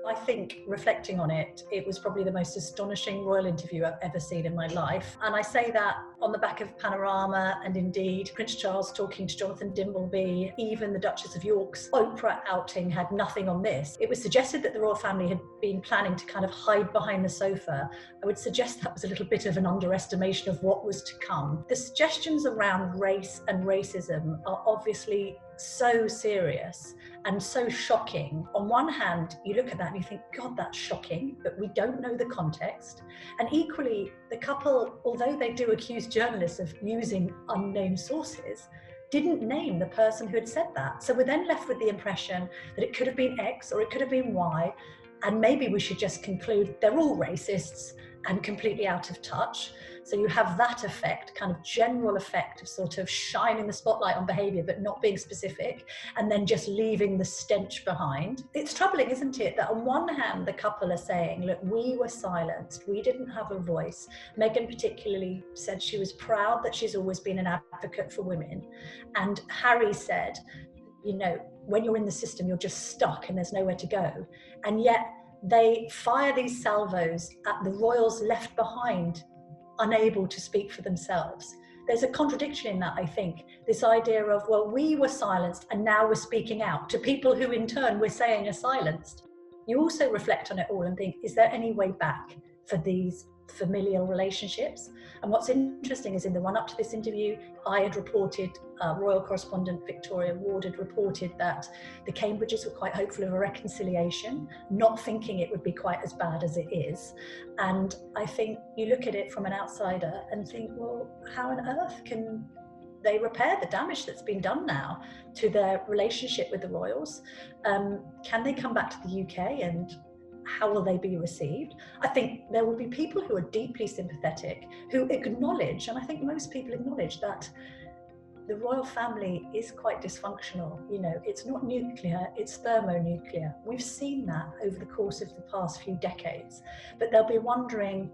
I think, reflecting on it, it was probably the most astonishing royal interview I've ever seen in my life. And I say that on the back of Panorama, and indeed Prince Charles talking to Jonathan Dimbleby, even the Duchess of York's Oprah outing had nothing on this. It was suggested that the royal family had been planning to kind of hide behind the sofa. I would suggest that was a little bit of an underestimation of what was to come. The suggestions around race and racism are obviously so serious and so shocking. On one hand, you look at that and you think, God, that's shocking, but we don't know the context. And equally, the couple, although they do accuse journalists of using unnamed sources, didn't name the person who had said that. So we're then left with the impression that it could have been X or it could have been Y, and maybe we should just conclude they're all racists and completely out of touch. So you have that effect, kind of general effect of sort of shining the spotlight on behaviour but not being specific, and then just leaving the stench behind. It's troubling, isn't it, that on one hand the couple are saying, look, we were silenced, we didn't have a voice. Meghan particularly said she was proud that she's always been an advocate for women. And Harry said, you know, when you're in the system, you're just stuck and there's nowhere to go. And yet they fire these salvos at the royals left behind, unable to speak for themselves. There's a contradiction in that, I think. This idea of, well, we were silenced and now we're speaking out to people who in turn we're saying are silenced. You also reflect on it all and think, is there any way back for these familial relationships? And what's interesting is in the run-up to this interview, I had reported, royal correspondent Victoria Ward had reported that the Cambridges were quite hopeful of a reconciliation, not thinking it would be quite as bad as it is. And I think you look at it from an outsider and think, well, how on earth can they repair the damage that's been done now to their relationship with the royals? Can they come back to the UK, and how will they be received? I think there will be people who are deeply sympathetic, who acknowledge, and I think most people acknowledge, that the royal family is quite dysfunctional. You know, it's not nuclear, it's thermonuclear. We've seen that over the course of the past few decades. But they'll be wondering,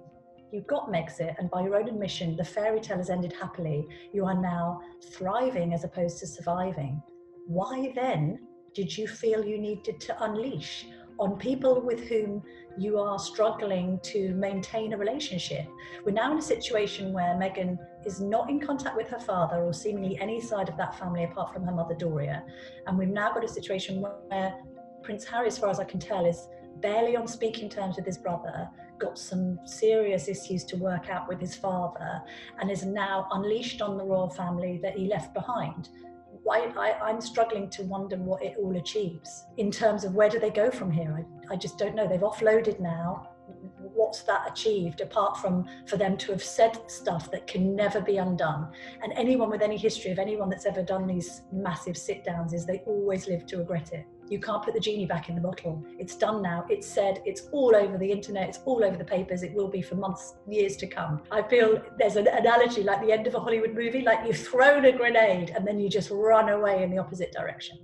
you've got Megxit, and by your own admission, the fairy tale has ended happily. You are now thriving as opposed to surviving. Why then did you feel you needed to unleash on people with whom you are struggling to maintain a relationship? We're now in a situation where Meghan is not in contact with her father or seemingly any side of that family apart from her mother Doria. And we've now got a situation where Prince Harry, as far as I can tell, is barely on speaking terms with his brother, got some serious issues to work out with his father, and is now unleashed on the royal family that he left behind. I'm struggling to wonder what it all achieves in terms of where do they go from here. I just don't know. They've offloaded now. What's that achieved apart from for them to have said stuff that can never be undone? And anyone with any history of anyone that's ever done these massive sit downs is they always live to regret it. You can't put the genie back in the bottle. It's done now. It's said. It's all over the internet. It's all over the papers. It will be for months, years to come. I feel there's an analogy like the end of a Hollywood movie, like you've thrown a grenade and then you just run away in the opposite direction.